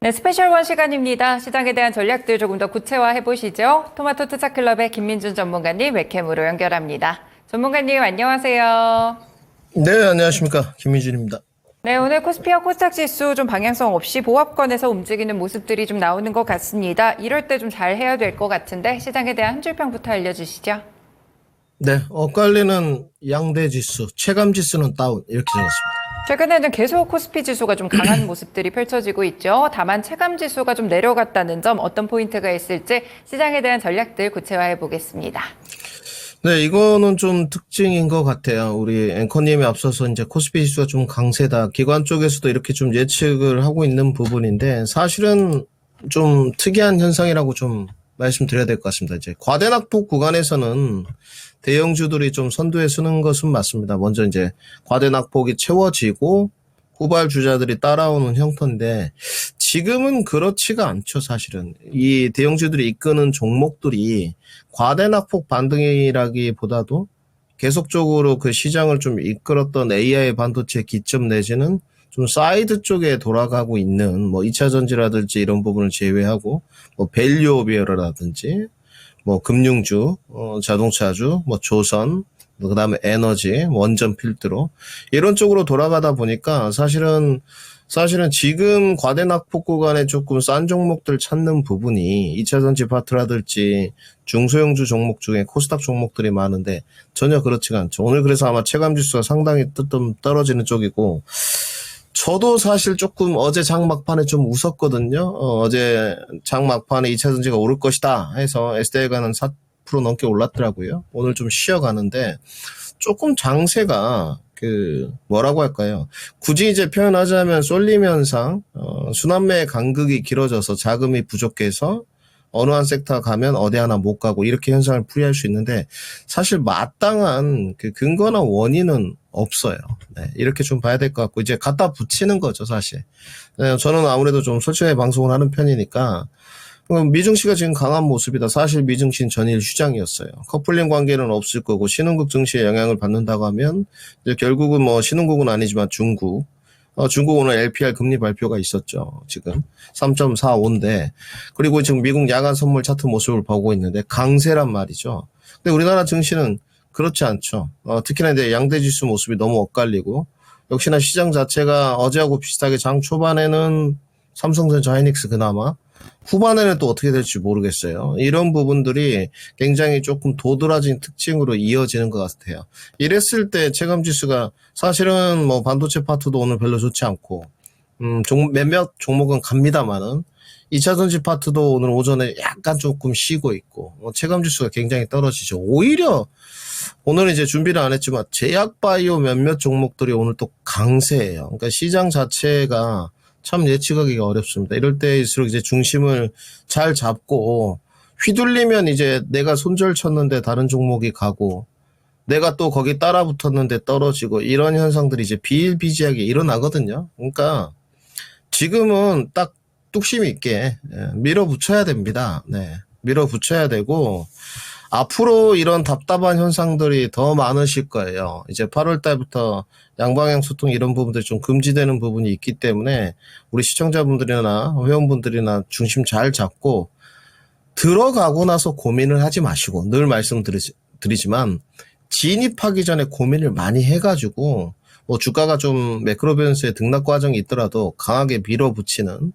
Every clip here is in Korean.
네, 스페셜 원 시간입니다. 시장에 대한 전략들 조금 더 구체화해 보시죠. 토마토 투자클럽의 김민준 전문가님 웹캠으로 연결합니다. 전문가님 안녕하세요. 네, 안녕하십니까. 김민준입니다. 네, 오늘 코스피와 코스닥 지수 좀 방향성 없이 보합권에서 움직이는 모습들이 좀 나오는 것 같습니다. 이럴 때 좀 잘 해야 될 것 같은데 시장에 대한 한 줄평부터 알려주시죠. 네, 엇갈리는 양대 지수, 체감 지수는 다운 이렇게 적었습니다. 최근에는 계속 코스피 지수가 좀 강한 모습들이 펼쳐지고 있죠. 다만 체감 지수가 좀 내려갔다는 점 어떤 포인트가 있을지 시장에 대한 전략들 구체화해 보겠습니다. 네, 이거는 좀 특징인 것 같아요. 우리 앵커님이 앞서서 이제 코스피 지수가 좀 강세다. 기관 쪽에서도 이렇게 좀 예측을 하고 있는 부분인데 사실은 좀 특이한 현상이라고 좀 말씀드려야 될 것 같습니다. 이제 과대낙폭 구간에서는 대형주들이 좀 선두에 서는 것은 맞습니다. 먼저 이제 과대낙폭이 채워지고 후발 주자들이 따라오는 형태인데 지금은 그렇지가 않죠, 사실은. 이 대형주들이 이끄는 종목들이 과대낙폭 반등이라기보다도 계속적으로 그 시장을 좀 이끌었던 AI 반도체 기점 내지는 좀 사이드 쪽에 돌아가고 있는 뭐 2차 전지라든지 이런 부분을 제외하고 뭐 밸류오비어라든지 뭐 금융주, 자동차주, 뭐 조선, 그다음에 에너지, 원전 필드로 이런 쪽으로 돌아가다 보니까 사실은 지금 과대낙폭 구간에 조금 싼 종목들 찾는 부분이 2차 전지 파트라든지 중소형주 종목 중에 코스닥 종목들이 많은데 전혀 그렇지가 않죠. 오늘 그래서 아마 체감 지수가 상당히 좀 떨어지는 쪽이고 저도 사실 조금 어제 장막판에 좀 웃었거든요. 어제 장막판에 2차 전지가 오를 것이다 해서 SDI가는 4% 넘게 올랐더라고요. 오늘 좀 쉬어가는데 조금 장세가 뭐라고 할까요? 굳이 이제 표현하자면 쏠림 현상, 순환매 간극이 길어져서 자금이 부족해서 어느 한 섹터 가면 어디 하나 못 가고 이렇게 현상을 풀이할 수 있는데 사실 마땅한 그 근거나 원인은 없어요. 네, 이렇게 좀 봐야 될 것 같고 이제 갖다 붙이는 거죠, 사실. 네, 저는 아무래도 좀 솔직하게 방송을 하는 편이니까 미증시가 지금 강한 모습이다. 사실 미증시는 전일 휴장이었어요. 커플링 관계는 없을 거고 신흥국 증시에 영향을 받는다고 하면 이제 결국은 뭐 신흥국은 아니지만 중국 오늘 LPR 금리 발표가 있었죠. 지금 3.45인데 그리고 지금 미국 야간 선물 차트 모습을 보고 있는데 강세란 말이죠. 근데 우리나라 증시는 그렇지 않죠. 특히나 이제 양대 지수 모습이 너무 엇갈리고 역시나 시장 자체가 어제하고 비슷하게 장 초반에는 삼성전자 하이닉스 그나마 후반에는 또 어떻게 될지 모르겠어요. 이런 부분들이 굉장히 조금 도드라진 특징으로 이어지는 것 같아요. 이랬을 때 체감지수가 사실은 뭐 반도체 파트도 오늘 별로 좋지 않고 몇몇 종목은 갑니다만은 2차 전지 파트도 오늘 오전에 약간 조금 쉬고 있고 체감지수가 굉장히 떨어지죠. 오히려 오늘 이제 준비를 안 했지만 제약바이오 몇몇 종목들이 오늘 또 강세예요. 그러니까 시장 자체가 참 예측하기가 어렵습니다. 이럴 때일수록 이제 중심을 잘 잡고 휘둘리면 이제 내가 손절 쳤는데 다른 종목이 가고 내가 또 거기 따라 붙었는데 떨어지고 이런 현상들이 이제 비일비재하게 일어나거든요. 그러니까 지금은 딱 뚝심 있게 밀어붙여야 됩니다. 네, 밀어붙여야 되고 앞으로 이런 답답한 현상들이 더 많으실 거예요. 이제 8월 달부터 양방향 소통 이런 부분들이 좀 금지되는 부분이 있기 때문에 우리 시청자분들이나 회원분들이나 중심 잘 잡고 들어가고 나서 고민을 하지 마시고 늘 말씀드리지만 진입하기 전에 고민을 많이 해가지고 뭐 주가가 좀 매크로 변수의 등락 과정이 있더라도 강하게 밀어붙이는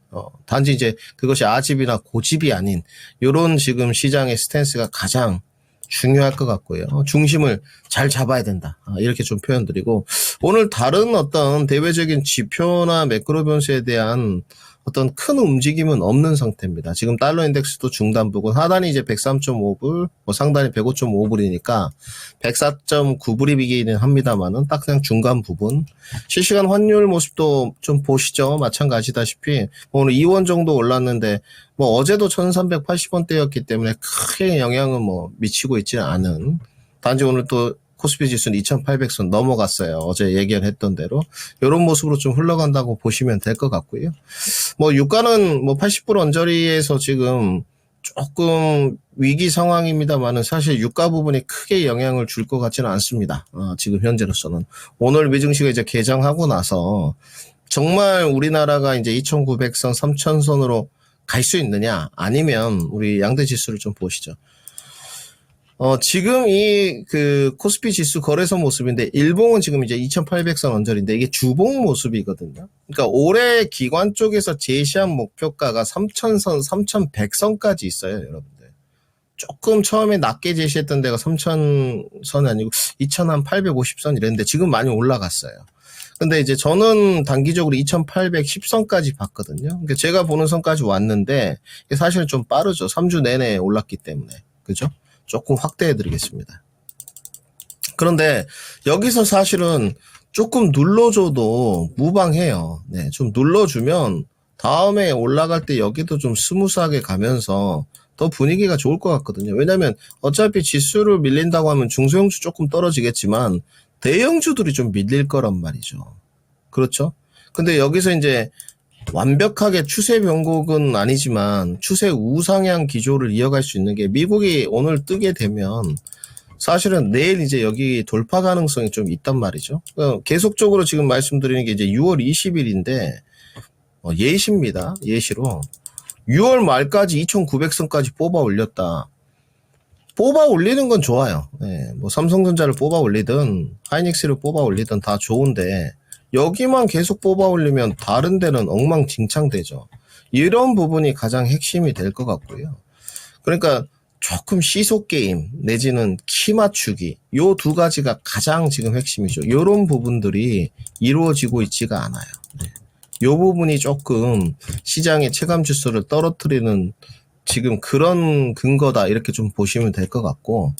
단지 이제 그것이 아집이나 고집이 아닌 요런 지금 시장의 스탠스가 가장 중요할 것 같고요. 중심을 잘 잡아야 된다. 이렇게 좀 표현드리고 오늘 다른 어떤 대외적인 지표나 매크로 변수에 대한 어떤 큰 움직임은 없는 상태입니다. 지금 달러 인덱스도 중단 부근 하단이 이제 103.5불, 뭐 상단이 105.5불이니까 104.9불이긴 합니다만은 딱 그냥 중간 부분. 실시간 환율 모습도 좀 보시죠. 마찬가지다시피 오늘 2원 정도 올랐는데 뭐 어제도 1,380원대였기 때문에 크게 영향은 뭐 미치고 있지는 않은. 단지 오늘 또 코스피 지수는 2,800선 넘어갔어요. 어제 예견했던 대로. 이런 모습으로 좀 흘러간다고 보시면 될 것 같고요. 뭐 유가는 뭐 80불 언저리에서 지금 조금 위기 상황입니다만은 사실 유가 부분이 크게 영향을 줄 것 같지는 않습니다. 지금 현재로서는. 오늘 미증시가 이제 개장하고 나서 정말 우리나라가 이제 2,900선, 3,000선으로 갈 수 있느냐? 아니면 우리 양대 지수를 좀 보시죠. 지금 이 코스피 지수 거래소 모습인데 일봉은 지금 이제 2,800선 언저리인데 이게 주봉 모습이거든요. 그러니까 올해 기관 쪽에서 제시한 목표가가 3,000선, 3,100선까지 있어요, 여러분들. 조금 처음에 낮게 제시했던 데가 3,000선이 아니고 2,850선 이랬는데 지금 많이 올라갔어요. 근데 이제 저는 단기적으로 2,810선까지 봤거든요. 그러니까 제가 보는 선까지 왔는데 이게 사실은 좀 빠르죠. 3주 내내 올랐기 때문에. 그죠? 조금 확대해 드리겠습니다. 그런데 여기서 사실은 조금 눌러줘도 무방해요. 네, 좀 눌러주면 다음에 올라갈 때 여기도 좀 스무스하게 가면서 더 분위기가 좋을 것 같거든요. 왜냐면 어차피 지수를 밀린다고 하면 중소형주 조금 떨어지겠지만 대형주들이 좀 밀릴 거란 말이죠. 그렇죠? 근데 여기서 이제 완벽하게 추세 변곡은 아니지만 추세 우상향 기조를 이어갈 수 있는 게 미국이 오늘 뜨게 되면 사실은 내일 이제 여기 돌파 가능성이 좀 있단 말이죠. 계속적으로 지금 말씀드리는 게 이제 6월 20일인데 예시입니다. 예시로 6월 말까지 2,900선까지 뽑아 올렸다. 뽑아 올리는 건 좋아요. 네, 뭐 삼성전자를 뽑아 올리든 하이닉스를 뽑아 올리든 다 좋은데 여기만 계속 뽑아 올리면 다른 데는 엉망진창되죠. 이런 부분이 가장 핵심이 될 것 같고요. 그러니까 조금 시속 게임 내지는 키 맞추기 요 두 가지가 가장 지금 핵심이죠. 이런 부분들이 이루어지고 있지가 않아요. 네. 요 부분이 조금 시장의 체감 지수를 떨어뜨리는 지금 그런 근거다 이렇게 좀 보시면 될 것 같고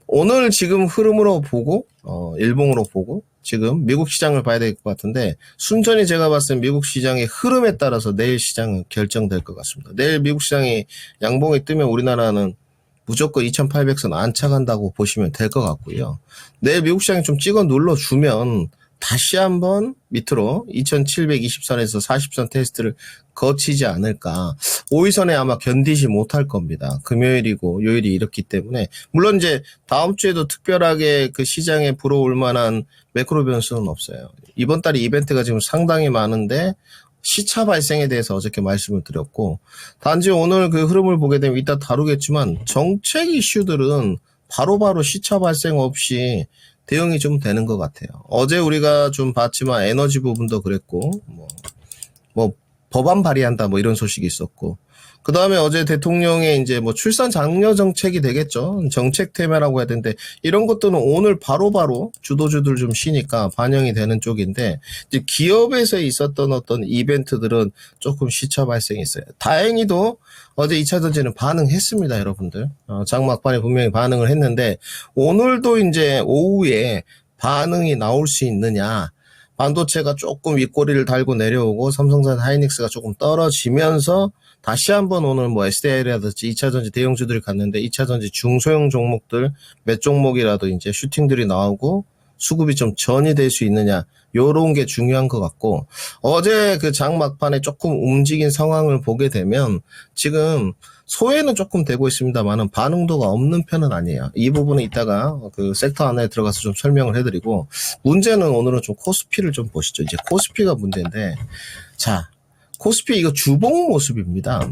오늘 지금 흐름으로 보고 일봉으로 보고 지금 미국 시장을 봐야 될 것 같은데 순전히 제가 봤을 때 미국 시장의 흐름에 따라서 내일 시장은 결정될 것 같습니다. 내일 미국 시장이 양봉이 뜨면 우리나라는 무조건 2,800선 안착한다고 보시면 될 것 같고요. 내일 미국 시장이 좀 찍어 눌러주면 다시 한번 밑으로 2,720선에서 40선 테스트를 거치지 않을까. 5위선에 아마 견디지 못할 겁니다. 금요일이고 요일이 이렇기 때문에. 물론 이제 다음 주에도 특별하게 그 시장에 불어올 만한 매크로 변수는 없어요. 이번 달에 이벤트가 지금 상당히 많은데 시차 발생에 대해서 어저께 말씀을 드렸고 단지 오늘 그 흐름을 보게 되면 이따 다루겠지만 정책 이슈들은 바로바로 시차 발생 없이 대응이 좀 되는 것 같아요. 어제 우리가 좀 봤지만 에너지 부분도 그랬고, 뭐 법안 발의한다 뭐 이런 소식이 있었고, 그 다음에 어제 대통령의 이제 뭐 출산 장려 정책이 되겠죠. 정책 테마라고 해야 되는데, 이런 것들은 오늘 바로바로 주도주들 좀 쉬니까 반영이 되는 쪽인데, 이제 기업에서 있었던 어떤 이벤트들은 조금 시차 발생이 있어요. 다행히도 어제 2차전지는 반응했습니다, 여러분들. 장막판에 분명히 반응을 했는데, 오늘도 이제 오후에 반응이 나올 수 있느냐. 반도체가 조금 윗꼬리를 달고 내려오고, 삼성전자 하이닉스가 조금 떨어지면서, 다시 한번 오늘 뭐 SDI라든지 2차전지 대형주들이 갔는데, 2차전지 중소형 종목들, 몇 종목이라도 이제 슈팅들이 나오고, 수급이 좀 전이될 수 있느냐, 요런 게 중요한 것 같고, 어제 그 장 막판에 조금 움직인 상황을 보게 되면, 지금 소외는 조금 되고 있습니다만은 반응도가 없는 편은 아니에요. 이 부분은 이따가 그 섹터 안에 들어가서 좀 설명을 해드리고, 문제는 오늘은 좀 코스피를 좀 보시죠. 이제 코스피가 문제인데, 자, 코스피 이거 주봉 모습입니다.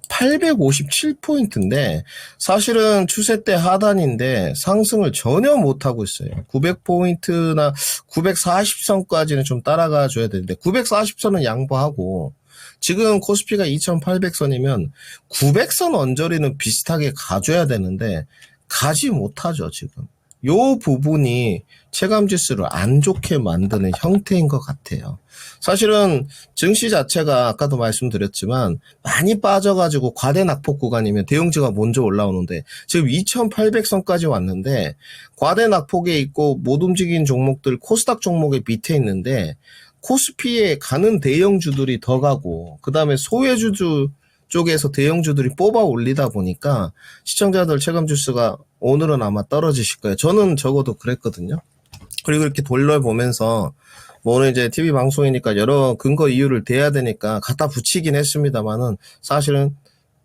857포인트인데 사실은 추세 때 하단인데 상승을 전혀 못하고 있어요. 900포인트나 940선까지는 좀 따라가 줘야 되는데 940선은 양보하고 지금 코스피가 2800선이면 900선 언저리는 비슷하게 가줘야 되는데 가지 못하죠 지금. 요 부분이 체감지수를 안 좋게 만드는 형태인 것 같아요. 사실은 증시 자체가 아까도 말씀드렸지만 많이 빠져가지고 과대 낙폭 구간이면 대형주가 먼저 올라오는데 지금 2800선까지 왔는데 과대 낙폭에 있고 못 움직인 종목들 코스닥 종목의 밑에 있는데 코스피에 가는 대형주들이 더 가고 그 다음에 소외주주 쪽에서 대형주들이 뽑아 올리다 보니까 시청자들 체감지수가 오늘은 아마 떨어지실 거예요. 저는 적어도 그랬거든요. 그리고 이렇게 돌려보면서 뭐 오늘 이제 TV 방송이니까 여러 근거 이유를 대야 되니까 갖다 붙이긴 했습니다만은 사실은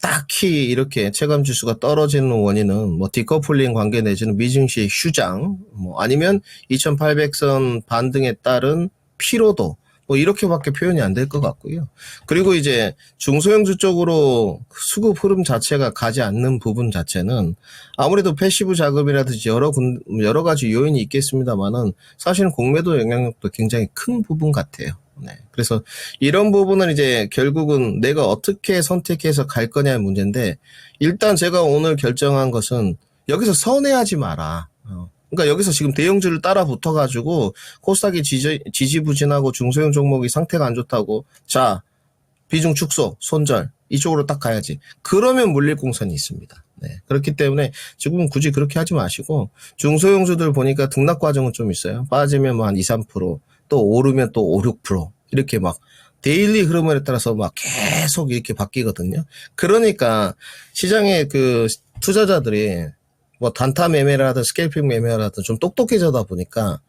딱히 이렇게 체감지수가 떨어지는 원인은 뭐 디커플링 관계 내지는 미증시의 휴장 뭐 아니면 2800선 반등에 따른 피로도 뭐 이렇게밖에 표현이 안 될 것 같고요. 그리고 이제 중소형주 쪽으로 수급 흐름 자체가 가지 않는 부분 자체는 아무래도 패시브 자금이라든지 여러 가지 요인이 있겠습니다만은 사실은 공매도 영향력도 굉장히 큰 부분 같아요. 네. 그래서 이런 부분은 이제 결국은 내가 어떻게 선택해서 갈 거냐의 문제인데 일단 제가 오늘 결정한 것은 여기서 선회하지 마라. 그러니까 여기서 지금 대형주를 따라 붙어가지고 코스닥이 지지부진하고 중소형 종목이 상태가 안 좋다고 자 비중 축소 손절 이쪽으로 딱 가야지. 그러면 물릴 공산이 있습니다. 네. 그렇기 때문에 지금은 굳이 그렇게 하지 마시고 중소형주들 보니까 등락 과정은 좀 있어요. 빠지면 뭐 한 2, 3%, 또 오르면 또 5, 6% 이렇게 막 데일리 흐름에 따라서 막 계속 이렇게 바뀌거든요. 그러니까 시장의 그 투자자들이 뭐 단타 매매를 하든 스캘핑 매매를 하든 좀 똑똑해져다 보니까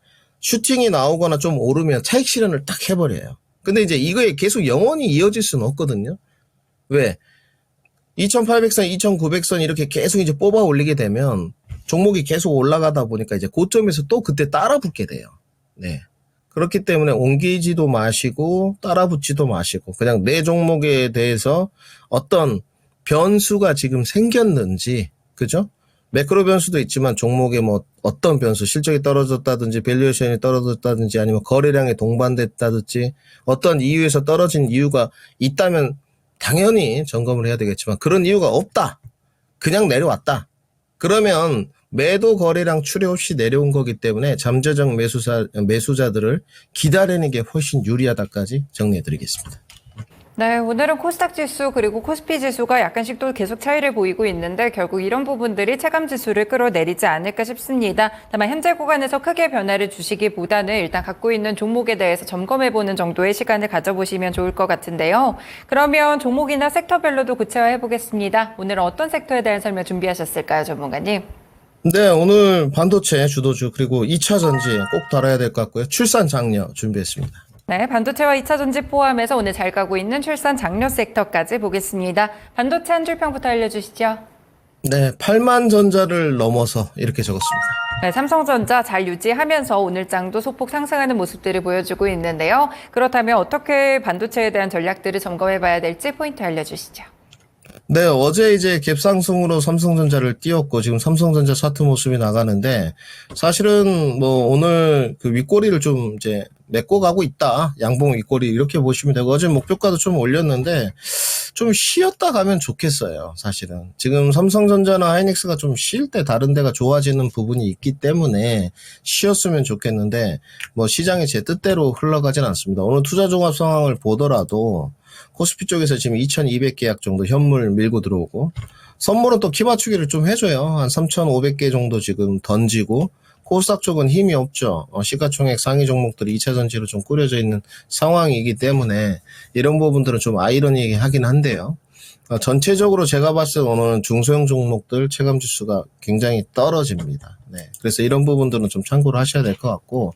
슈팅이 나오거나 좀 오르면 차익 실현을 딱 해버려요. 근데 이제 이거에 계속 영원히 이어질 수는 없거든요. 왜? 2800선, 2900선 이렇게 계속 이제 뽑아 올리게 되면 종목이 계속 올라가다 보니까 이제 고점에서 또 그때 따라 붙게 돼요. 네. 그렇기 때문에 옮기지도 마시고 따라 붙지도 마시고 그냥 내 종목에 대해서 어떤 변수가 지금 생겼는지, 그죠? 매크로 변수도 있지만 종목에 뭐 어떤 변수, 실적이 떨어졌다든지 밸류에이션이 떨어졌다든지 아니면 거래량이 동반됐다든지 어떤 이유에서 떨어진 이유가 있다면 당연히 점검을 해야 되겠지만 그런 이유가 없다. 그냥 내려왔다. 그러면 매도 거래량 추려 없이 내려온 거기 때문에 잠재적 매수자들을 기다리는 게 훨씬 유리하다까지 정리해드리겠습니다. 네, 오늘은 코스닥 지수 그리고 코스피 지수가 약간씩 또 계속 차이를 보이고 있는데 결국 이런 부분들이 체감 지수를 끌어내리지 않을까 싶습니다. 다만 현재 구간에서 크게 변화를 주시기보다는 일단 갖고 있는 종목에 대해서 점검해보는 정도의 시간을 가져보시면 좋을 것 같은데요. 그러면 종목이나 섹터별로도 구체화해보겠습니다. 오늘은 어떤 섹터에 대한 설명 준비하셨을까요, 전문가님? 네, 오늘 반도체 주도주 그리고 2차 전지 꼭 다뤄야 될 것 같고요. 출산 장려 준비했습니다. 네, 반도체와 2차 전지 포함해서 오늘 잘 가고 있는 출산 장려 섹터까지 보겠습니다. 반도체 한 줄 평부터 알려주시죠. 네, 8만 전자를 넘어서 이렇게 적었습니다. 네, 삼성전자 잘 유지하면서 오늘 장도 소폭 상승하는 모습들을 보여주고 있는데요. 그렇다면 어떻게 반도체에 대한 전략들을 점검해봐야 될지 포인트 알려주시죠. 네, 어제 이제 갭상승으로 삼성전자를 띄웠고 지금 삼성전자 차트 모습이 나가는데 사실은 뭐 오늘 그 윗꼬리를 좀 이제 메꿔 가고 있다. 양봉 윗꼬리 이렇게 보시면 되고 어제 목표가도 좀 올렸는데 좀 쉬었다 가면 좋겠어요. 사실은 지금 삼성전자나 하이닉스가 좀 쉴 때 다른 데가 좋아지는 부분이 있기 때문에 쉬었으면 좋겠는데 뭐 시장이 제 뜻대로 흘러가진 않습니다. 오늘 투자 종합 상황을 보더라도 코스피 쪽에서 지금 2200계약 정도 현물 밀고 들어오고 선물은 또 키 맞추기를 좀 해줘요. 한 3500개 정도 지금 던지고 코스닥 쪽은 힘이 없죠. 시가총액 상위 종목들이 2차 전지로 좀 꾸려져 있는 상황이기 때문에 이런 부분들은 좀 아이러니하긴 한데요. 전체적으로 제가 봤을 때 오늘은 중소형 종목들 체감 지수가 굉장히 떨어집니다. 네. 그래서 이런 부분들은 좀 참고를 하셔야 될 것 같고,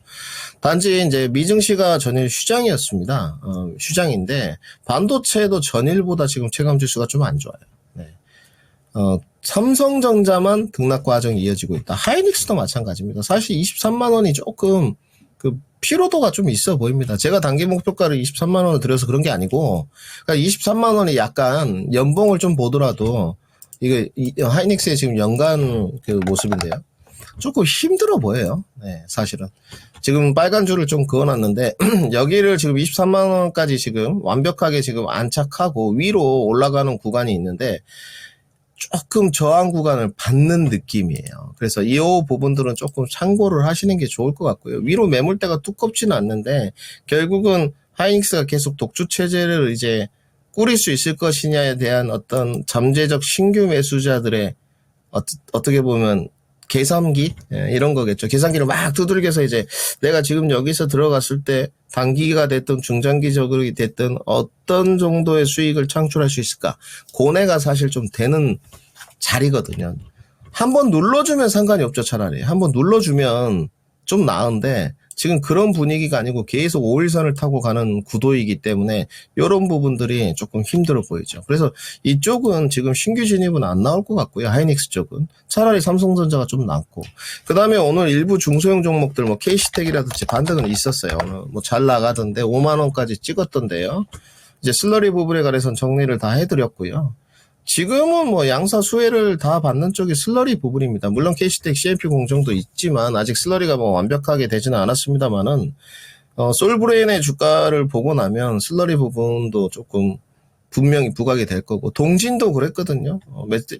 단지 이제 미증시가 전일 휴장이었습니다. 휴장인데, 반도체도 전일보다 지금 체감 지수가 좀 안 좋아요. 네. 삼성전자만 등락 과정이 이어지고 있다. 하이닉스도 마찬가지입니다. 사실 23만 원이 조금 그 피로도가 좀 있어 보입니다. 제가 단기 목표가를 23만 원을 들여서 그런 게 아니고, 그러니까 23만 원이 약간 연봉을 좀 보더라도 이게 하이닉스의 지금 연간 그 모습인데요. 조금 힘들어 보여요. 네, 사실은. 지금 빨간 줄을 좀 그어놨는데 여기를 지금 23만 원까지 지금 완벽하게 지금 안착하고 위로 올라가는 구간이 있는데 조금 저항 구간을 받는 느낌이에요. 그래서 이 부분들은 조금 참고를 하시는 게 좋을 것 같고요. 위로 매물대가 두껍지는 않는데 결국은 하이닉스가 계속 독주 체제를 이제 꾸릴 수 있을 것이냐에 대한 어떤 잠재적 신규 매수자들의 어떻게 보면 계산기 이런 거겠죠. 계산기를 막 두들겨서 이제 내가 지금 여기서 들어갔을 때 단기가 됐든 중장기적으로 됐든 어떤 정도의 수익을 창출할 수 있을까? 고뇌가 사실 좀 되는 자리거든요. 한번 눌러주면 상관이 없죠. 차라리 한번 눌러주면 좀 나은데 지금 그런 분위기가 아니고 계속 5일선을 타고 가는 구도이기 때문에 이런 부분들이 조금 힘들어 보이죠. 그래서 이쪽은 지금 신규 진입은 안 나올 것 같고요. 하이닉스 쪽은 차라리 삼성전자가 좀 낫고, 그 다음에 오늘 일부 중소형 종목들 뭐 KC텍이라든지 반등은 있었어요. 오늘 뭐 잘 나가던데 5만 원까지 찍었던데요. 이제 슬러리 부분에 관해서는 정리를 다 해드렸고요. 지금은 뭐 양사 수혜를 다 받는 쪽이 슬러리 부분입니다. 물론 KC텍 CMP 공정도 있지만 아직 슬러리가 뭐 완벽하게 되지는 않았습니다만은 솔브레인의 주가를 보고 나면 슬러리 부분도 조금 분명히 부각이 될 거고, 동진도 그랬거든요.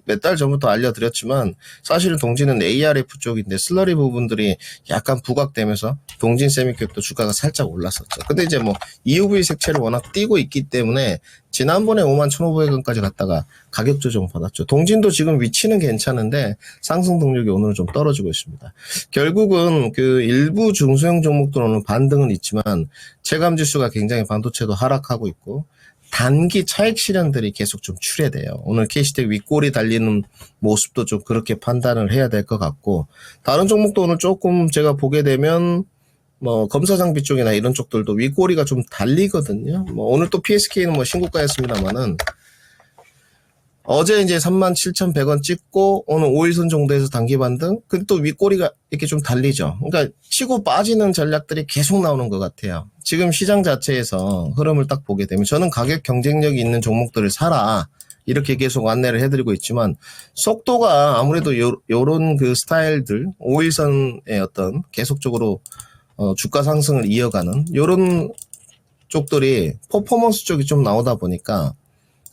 몇 달 전부터 알려드렸지만 사실은 동진은 ARF 쪽인데 슬러리 부분들이 약간 부각되면서 동진 세미캡도 주가가 살짝 올랐었죠. 근데 이제 뭐 EUV 색채를 워낙 띄고 있기 때문에 지난번에 51,500원까지 갔다가 가격 조정 받았죠. 동진도 지금 위치는 괜찮은데 상승 동력이 오늘은 좀 떨어지고 있습니다. 결국은 그 일부 중소형 종목들 오늘 반등은 있지만 체감 지수가 굉장히 반도체도 하락하고 있고 단기 차익 실현들이 계속 좀 출해돼요. 오늘 KC텍 윗골이 달리는 모습도 좀 그렇게 판단을 해야 될 것 같고, 다른 종목도 오늘 조금 제가 보게 되면 뭐 검사 장비 쪽이나 이런 쪽들도 윗꼬리가 좀 달리거든요. 뭐 오늘 또 PSK는 뭐 신고가였습니다만은 어제 이제 37,100원 찍고 오늘 5일선 정도에서 단기 반등. 근데 또 윗꼬리가 이렇게 좀 달리죠. 그러니까 치고 빠지는 전략들이 계속 나오는 것 같아요. 지금 시장 자체에서 흐름을 딱 보게 되면 저는 가격 경쟁력이 있는 종목들을 사라, 이렇게 계속 안내를 해드리고 있지만 속도가 아무래도 요런 그 스타일들 5일선의 어떤 계속적으로 주가 상승을 이어가는 요런 쪽들이 퍼포먼스 쪽이 좀 나오다 보니까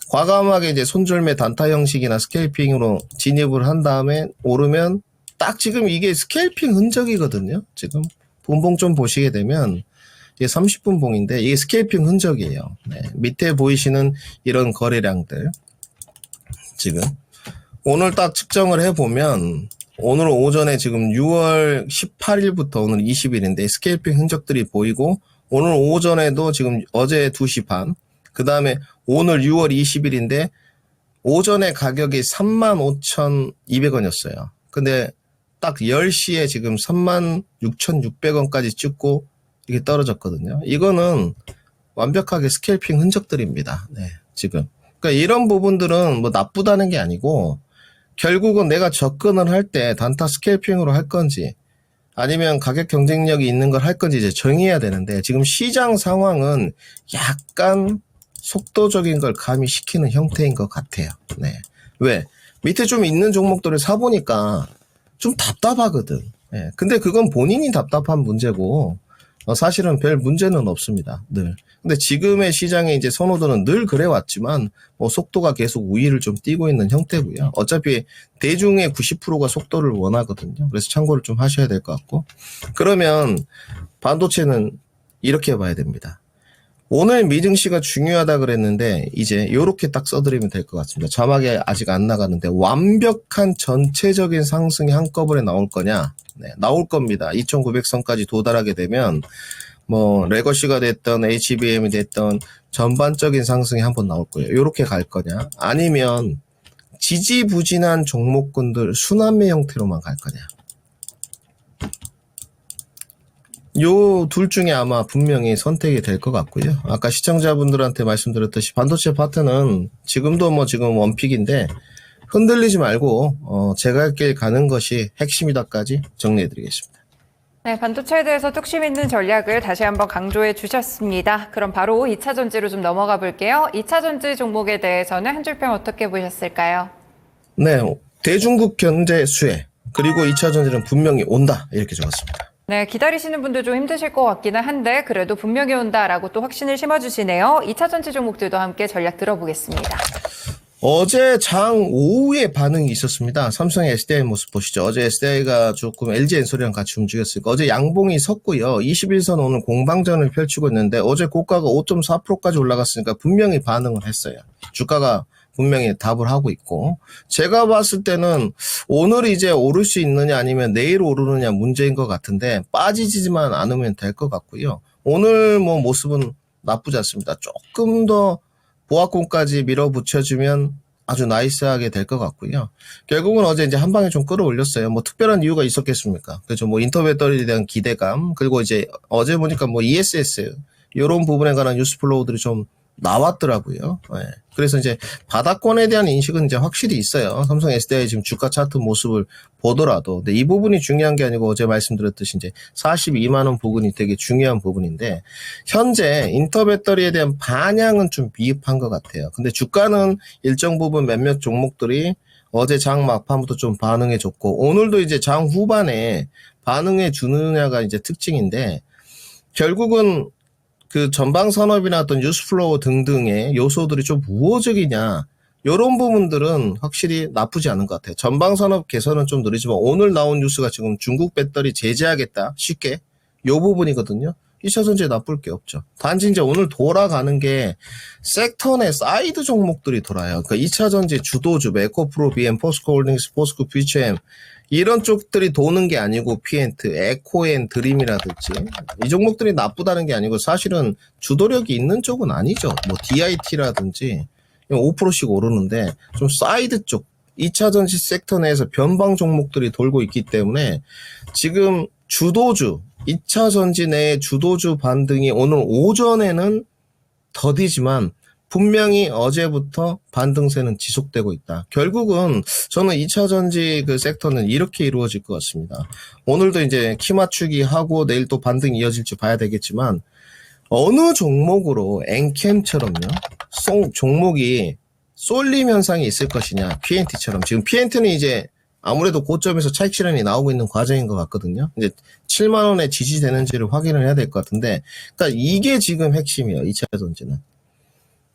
과감하게 이제 손절매 단타 형식이나 스케일핑으로 진입을 한 다음에 오르면 딱 지금 이게 스케일핑 흔적이거든요. 지금 분봉 좀 보시게 되면 이게 30분 봉인데 이게 스케일핑 흔적이에요. 네. 밑에 보이시는 이런 거래량들 지금 오늘 딱 측정을 해보면 오늘 오전에 지금 6월 18일부터 오늘 20일인데 스케일핑 흔적들이 보이고, 오늘 오전에도 지금 어제 2시 반, 그 다음에 오늘 6월 20일인데 오전에 가격이 35,200원이었어요. 근데 딱 10시에 지금 36,600원까지 찍고 이게 떨어졌거든요. 이거는 완벽하게 스케일핑 흔적들입니다. 네, 지금. 그러니까 이런 부분들은 뭐 나쁘다는 게 아니고 결국은 내가 접근을 할 때 단타 스케일핑으로 할 건지 아니면 가격 경쟁력이 있는 걸 할 건지 이제 정해야 되는데 지금 시장 상황은 약간 속도적인 걸 가미시키는 형태인 것 같아요. 네. 왜? 밑에 좀 있는 종목들을 사보니까 좀 답답하거든. 네. 근데 그건 본인이 답답한 문제고 사실은 별 문제는 없습니다. 늘. 근데 지금의 시장의 이제 선호도는 늘 그래왔지만 뭐 속도가 계속 우위를 좀 띄고 있는 형태고요. 어차피 대중의 90%가 속도를 원하거든요. 그래서 참고를 좀 하셔야 될 것 같고, 그러면 반도체는 이렇게 봐야 됩니다. 오늘 미증시가 중요하다 그랬는데 이제 요렇게 딱 써드리면 될 것 같습니다. 자막에 아직 안 나가는데 완벽한 전체적인 상승이 한꺼번에 나올 거냐? 네, 나올 겁니다. 2,900선까지 도달하게 되면 뭐 레거시가 됐던 HBM이 됐던 전반적인 상승이 한번 나올 거예요. 요렇게 갈 거냐? 아니면 지지부진한 종목군들 순환매 형태로만 갈 거냐? 요 둘 중에 아마 분명히 선택이 될 것 같고요. 아까 시청자분들한테 말씀드렸듯이 반도체 파트는 지금도 뭐 지금 원픽인데 흔들리지 말고 제가 할 길 가는 것이 핵심이다까지 정리해드리겠습니다. 네, 반도체에 대해서 뚝심 있는 전략을 다시 한번 강조해 주셨습니다. 그럼 바로 2차 전지로 좀 넘어가 볼게요. 2차 전지 종목에 대해서는 한 줄평 어떻게 보셨을까요? 네, 대중국 견제 수혜 그리고 2차 전지는 분명히 온다, 이렇게 적었습니다. 네, 기다리시는 분들 좀 힘드실 것 같기는 한데 그래도 분명히 온다라고 또 확신을 심어주시네요. 2차 전지 종목들도 함께 전략 들어보겠습니다. 어제 장 오후에 반응이 있었습니다. 삼성의 SDI 모습 보시죠. 어제 SDI가 조금 LG 엔솔이랑 같이 움직였으니까 어제 양봉이 섰고요. 21선 오늘 공방전을 펼치고 있는데 어제 고가가 5.4%까지 올라갔으니까 분명히 반응을 했어요. 주가가 분명히 답을 하고 있고, 제가 봤을 때는 오늘 이제 오를 수 있느냐 아니면 내일 오르느냐 문제인 것 같은데 빠지지만 않으면 될 것 같고요. 오늘 뭐 모습은 나쁘지 않습니다. 조금 더 보합권까지 밀어붙여주면 아주 나이스하게 될 것 같고요. 결국은 어제 이제 한 방에 좀 끌어올렸어요. 뭐 특별한 이유가 있었겠습니까? 그죠. 뭐 인터배터리에 대한 기대감, 그리고 이제 어제 보니까 뭐 ESS, 요런 부분에 관한 뉴스 플로우들이 좀 나왔더라고요. 예. 그래서 이제 바닥권에 대한 인식은 이제 확실히 있어요. 삼성 SDI 지금 주가 차트 모습을 보더라도. 근데 이 부분이 중요한 게 아니고 어제 말씀드렸듯이 이제 42만원 부분이 되게 중요한 부분인데, 현재 인터배터리에 대한 반향은 좀 미흡한 것 같아요. 근데 주가는 일정 부분 몇몇 종목들이 어제 장 막판부터 좀 반응해 줬고, 오늘도 이제 장 후반에 반응해 주느냐가 이제 특징인데, 결국은 그 전방 산업이나 어떤 뉴스플로우 등등의 요소들이 좀 우호적이냐, 이런 부분들은 확실히 나쁘지 않은 것 같아요. 전방 산업 개선은 좀 느리지만 오늘 나온 뉴스가 지금 중국 배터리 제재하겠다, 쉽게 요 부분이거든요. 2차 전지에 나쁠 게 없죠. 단지 이제 오늘 돌아가는 게 섹터 내 사이드 종목들이 돌아요. 그러니까 2차 전지 주도주, 에코프로, BM, 포스코홀딩스, 포스코, 퓨처엠 이런 쪽들이 도는 게 아니고, 피엔트, 에코엔, 드림이라든지 이 종목들이 나쁘다는 게 아니고 사실은 주도력이 있는 쪽은 아니죠. 뭐 DIT라든지 5%씩 오르는데 좀 사이드 쪽 2차 전지 섹터 내에서 변방 종목들이 돌고 있기 때문에 지금 주도주, 2차 전지 내의 주도주 반등이 오늘 오전에는 더디지만 분명히 어제부터 반등세는 지속되고 있다. 결국은 저는 2차 전지 그 섹터는 이렇게 이루어질 것 같습니다. 오늘도 이제 키 맞추기 하고 내일 또 반등이 이어질지 봐야 되겠지만, 어느 종목으로 엔캠처럼요, 종목이 쏠림 현상이 있을 것이냐, PNT처럼. 지금 PNT는 이제 아무래도 고점에서 차익 실현이 나오고 있는 과정인 것 같거든요. 이제 7만 원에 지지되는지를 확인을 해야 될 것 같은데, 그러니까 이게 지금 핵심이에요. 2차 전지는.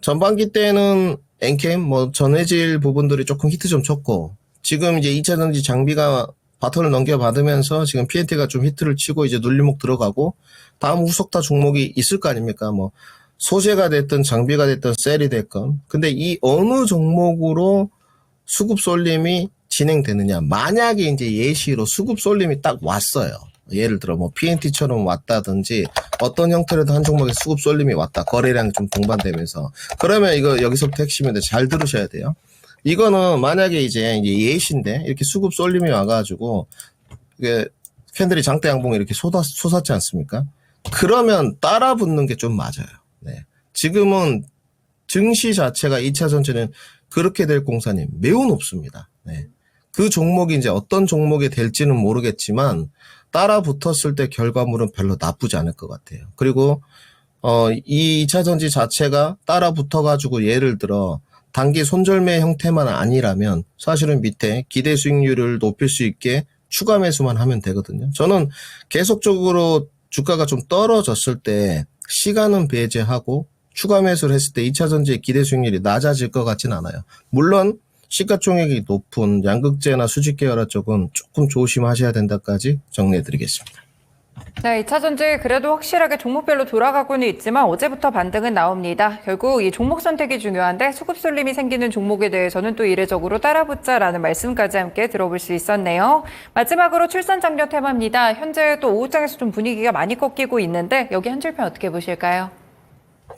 전반기 때는 엔캠, 뭐 전해질 부분들이 조금 히트 좀 쳤고, 지금 이제 2차 전지 장비가 바톤을 넘겨받으면서 지금 PNT가 좀 히트를 치고 이제 눌림목 들어가고, 다음 후속타 종목이 있을 거 아닙니까? 뭐 소재가 됐든 장비가 됐든 셀이 됐건. 근데 이 어느 종목으로 수급 쏠림이 진행되느냐. 만약에 이제 예시로 수급 쏠림이 딱 왔어요. 예를 들어 뭐 PNT처럼 왔다든지 어떤 형태로도 한 종목에 수급 쏠림이 왔다. 거래량이 좀 동반되면서. 그러면 이거 여기서부터 핵심인데 잘 들으셔야 돼요. 이거는 만약에 이제 예시인데 이렇게 수급 쏠림이 와가지고 이게 캔들이 장대 양봉에 이렇게 솟았지 않습니까? 그러면 따라 붙는 게 좀 맞아요. 네. 지금은 증시 자체가 2차 전지는 그렇게 될 공산이 매우 높습니다. 네. 그 종목이 이제 어떤 종목이 될지는 모르겠지만 따라 붙었을 때 결과물은 별로 나쁘지 않을 것 같아요. 그리고 이 2차 전지 자체가 따라 붙어가지고 예를 들어 단기 손절매 형태만 아니라면 사실은 밑에 기대 수익률을 높일 수 있게 추가 매수만 하면 되거든요. 저는 계속적으로 주가가 좀 떨어졌을 때 시간은 배제하고 추가 매수를 했을 때 2차 전지의 기대 수익률이 낮아질 것 같진 않아요. 물론 시가총액이 높은 양극재나 수직 계열화 쪽은 조금 조심하셔야 된다까지 정리해드리겠습니다. 네, 2차 전지 그래도 확실하게 종목별로 돌아가고는 있지만 어제부터 반등은 나옵니다. 결국 이 종목 선택이 중요한데 수급 쏠림이 생기는 종목에 대해서는 또 이례적으로 따라붙자라는 말씀까지 함께 들어볼 수 있었네요. 마지막으로 출산 장려 테마입니다. 현재 또 오후장에서 좀 분위기가 많이 꺾이고 있는데 여기 한 줄평 어떻게 보실까요?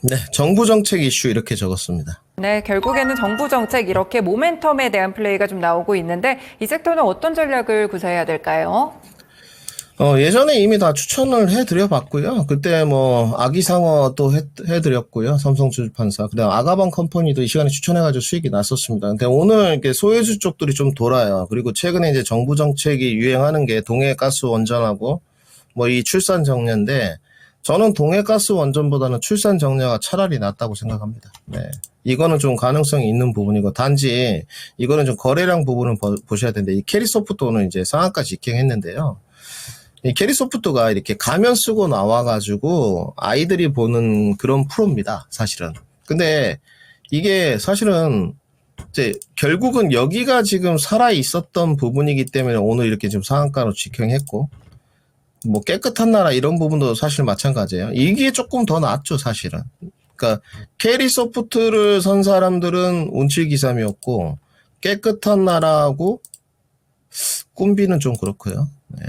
네, 정부 정책 이슈 이렇게 적었습니다. 네, 결국에는 정부 정책 이렇게 모멘텀에 대한 플레이가 좀 나오고 있는데 이 섹터는 어떤 전략을 구사해야 될까요? 예전에 이미 다 추천을 해드려 봤고요. 그때 뭐 아기상어 또 해드렸고요. 삼성주주판사. 그다음 아가방 컴퍼니도 이 시간에 추천해가지고 수익이 났었습니다. 근데 오늘 이렇게 소외주 쪽들이 좀 돌아요. 그리고 최근에 이제 정부 정책이 유행하는 게 동해가스 원전하고 뭐 이 출산 정려인데, 저는 동해가스 원전보다는 출산 정려가 차라리 낫다고 생각합니다. 네. 이거는 좀 가능성이 있는 부분이고, 단지 이거는 좀 거래량 부분을 보셔야 되는데, 이 캐리소프트 오늘 이제 상한가 직행했는데요. 이 캐리소프트가 이렇게 가면 쓰고 나와가지고 아이들이 보는 그런 프로입니다, 사실은. 근데 이게 사실은 이제 결국은 여기가 지금 살아 있었던 부분이기 때문에 오늘 이렇게 지금 상한가로 직행했고, 뭐 깨끗한 나라 이런 부분도 사실 마찬가지예요. 이게 조금 더 낫죠, 사실은. 그러니까 캐리소프트를 선 사람들은 운칠기삼이었고, 깨끗한 나라하고 꿈비는 좀 그렇고요. 네.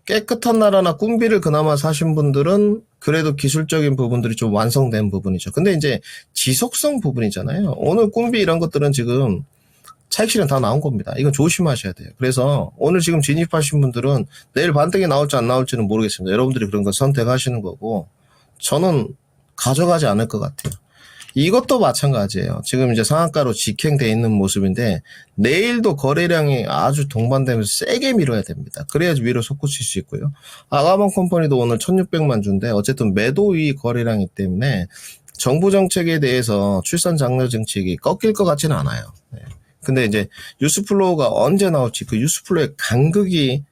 깨끗한 나라나 꿈비를 그나마 사신 분들은 그래도 기술적인 부분들이 좀 완성된 부분이죠. 근데 이제 지속성 부분이잖아요. 오늘 꿈비 이런 것들은 지금 차익 실현 다 나온 겁니다. 이건 조심하셔야 돼요. 그래서 오늘 지금 진입하신 분들은 내일 반등이 나올지 안 나올지는 모르겠습니다. 여러분들이 그런 거 선택하시는 거고 저는 가져가지 않을 것 같아요. 이것도 마찬가지예요. 지금 이제 상한가로 직행돼 있는 모습인데 내일도 거래량이 아주 동반되면서 세게 밀어야 됩니다. 그래야지 위로 솟구칠 수 있고요. 아가방 컴퍼니도 오늘 1600만 주인데 어쨌든 매도 위 거래량이기 때문에 정부 정책에 대해서 출산 장려 정책이 꺾일 것 같지는 않아요. 네. 근데 이제 뉴스플로우가 언제 나올지 그 뉴스플로우의 간극이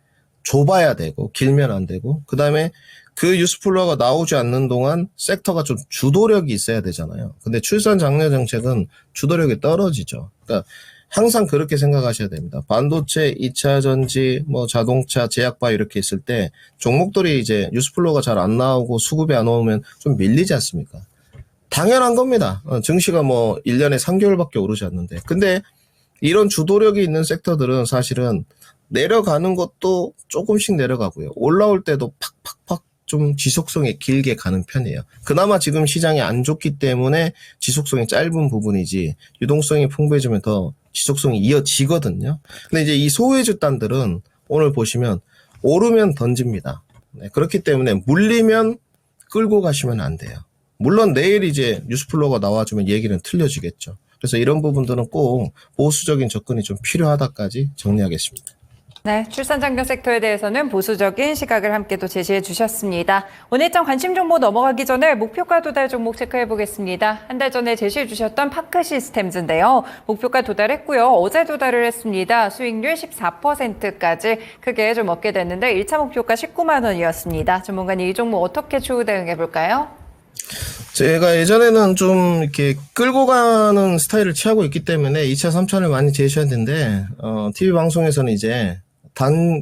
좁아야 되고 길면 안 되고 그 다음에 그 뉴스플로우가 나오지 않는 동안 섹터가 좀 주도력이 있어야 되잖아요. 근데 출산 장려 정책은 주도력이 떨어지죠. 그러니까 항상 그렇게 생각하셔야 됩니다. 반도체, 2차 전지, 뭐 자동차, 제약바 이렇게 있을 때 종목들이 이제 뉴스플로우가 잘 안 나오고 수급이 안 오면 좀 밀리지 않습니까? 당연한 겁니다. 증시가 뭐 1년에 3개월밖에 오르지 않는데. 근데 이런 주도력이 있는 섹터들은 사실은 내려가는 것도 조금씩 내려가고요. 올라올 때도 팍팍팍 좀 지속성이 길게 가는 편이에요. 그나마 지금 시장이 안 좋기 때문에 지속성이 짧은 부분이지 유동성이 풍부해지면 더 지속성이 이어지거든요. 근데 이제 이 소외주단들은 오늘 보시면 오르면 던집니다. 네, 그렇기 때문에 물리면 끌고 가시면 안 돼요. 물론 내일 이제 뉴스플로우가 나와주면 얘기는 틀려지겠죠. 그래서 이런 부분들은 꼭 보수적인 접근이 좀 필요하다까지 정리하겠습니다. 네, 출산 장려 섹터에 대해서는 보수적인 시각을 함께 또 제시해 주셨습니다. 오늘 일정 관심 정보 넘어가기 전에 목표가 도달 종목 체크해 보겠습니다. 한 달 전에 제시해 주셨던 파크 시스템즈인데요. 목표가 도달했고요. 어제 도달을 했습니다. 수익률 14%까지 크게 좀 얻게 됐는데 1차 목표가 19만 원이었습니다. 전문가님 이 종목 어떻게 추후 대응해 볼까요? 제가 예전에는 좀 이렇게 끌고 가는 스타일을 취하고 있기 때문에 2차, 3차를 많이 제시했는데, TV 방송에서는 이제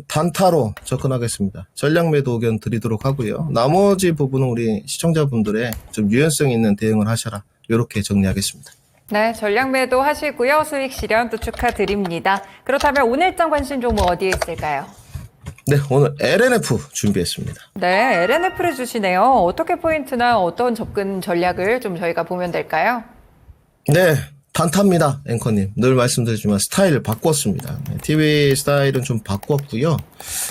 단타로 접근하겠습니다. 전략 매도 의견 드리도록 하고요. 나머지 부분은 우리 시청자분들의 좀 유연성 있는 대응을 하셔라. 이렇게 정리하겠습니다. 네, 전략 매도 하시고요. 수익 실현 또 축하드립니다. 그렇다면 오늘 일정 관심 종목 어디에 있을까요? 네, 오늘 LNF 준비했습니다. 네, LNF를 주시네요. 어떻게 포인트나 어떤 접근 전략을 좀 저희가 보면 될까요? 네, 단타입니다. 앵커님. 늘 말씀드리지만 스타일을 바꿨습니다. TV 스타일은 좀 바꿨고요.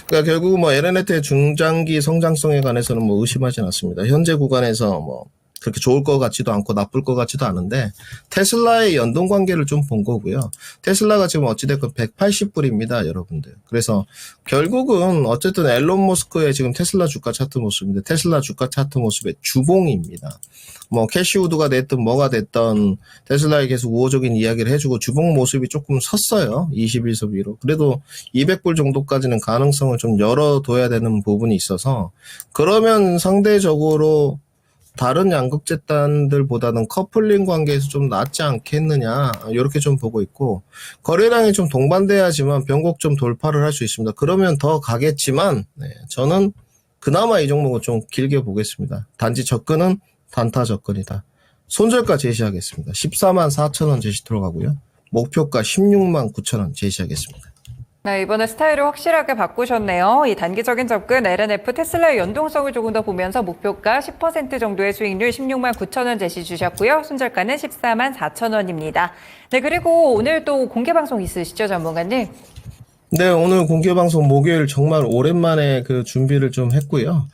그러니까 결국 뭐 LNF의 중장기 성장성에 관해서는 뭐 의심하진 않습니다. 현재 구간에서 뭐 그렇게 좋을 것 같지도 않고 나쁠 것 같지도 않은데 테슬라의 연동 관계를 좀 본 거고요. 테슬라가 지금 어찌됐건 180불입니다, 여러분들. 그래서 결국은 어쨌든 앨런 머스크의 지금 테슬라 주가 차트 모습인데 테슬라 주가 차트 모습의 주봉입니다. 뭐 캐시우드가 됐든 뭐가 됐든 테슬라에 계속 우호적인 이야기를 해주고 주봉 모습이 조금 섰어요. 21선 위로. 그래도 200불 정도까지는 가능성을 좀 열어둬야 되는 부분이 있어서 그러면 상대적으로 다른 양극재단들보다는 커플링 관계에서 좀 낫지 않겠느냐 이렇게 좀 보고 있고 거래량이 좀 동반돼야지만 변곡점 돌파를 할 수 있습니다. 그러면 더 가겠지만 저는 그나마 이 종목은 좀 길게 보겠습니다. 단지 접근은 단타 접근이다. 손절가 제시하겠습니다. 14만 4천 원 제시 들어가고요. 목표가 16만 9천 원 제시하겠습니다. 네, 이번에 스타일을 확실하게 바꾸셨네요. 이 단기적인 접근 LNF 테슬라의 연동성을 조금 더 보면서 목표가 10% 정도의 수익률 16만 9천 원 제시 주셨고요. 손절가는 14만 4천 원입니다. 네, 그리고 오늘 또 공개 방송 있으시죠, 전문가님? 네, 오늘 공개방송 목요일 정말 오랜만에 그 준비를 좀 했고요.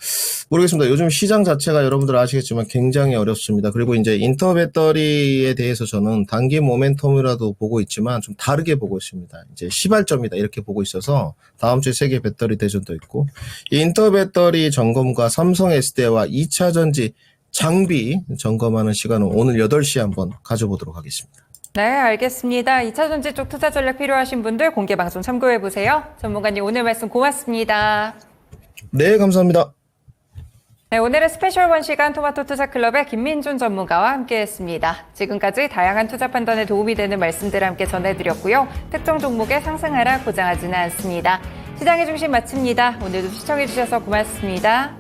모르겠습니다. 요즘 시장 자체가 여러분들 아시겠지만 굉장히 어렵습니다. 그리고 이제 인터 배터리에 대해서 저는 단기 모멘텀이라도 보고 있지만 좀 다르게 보고 있습니다. 이제 시발점이다 이렇게 보고 있어서 다음 주에 세계 배터리 대전도 있고 인터 배터리 점검과 삼성 SDI와 2차 전지 장비 점검하는 시간을 오늘 8시에 한번 가져보도록 하겠습니다. 네, 알겠습니다. 2차 전지 쪽 투자 전략 필요하신 분들 공개 방송 참고해 보세요. 전문가님 오늘 말씀 고맙습니다. 네, 감사합니다. 네, 오늘은 스페셜 1시간 토마토 투자클럽의 김민준 전문가와 함께했습니다. 지금까지 다양한 투자 판단에 도움이 되는 말씀들을 함께 전해드렸고요. 특정 종목의 상승하락 보장하지는 않습니다. 시장의 중심 마칩니다. 오늘도 시청해주셔서 고맙습니다.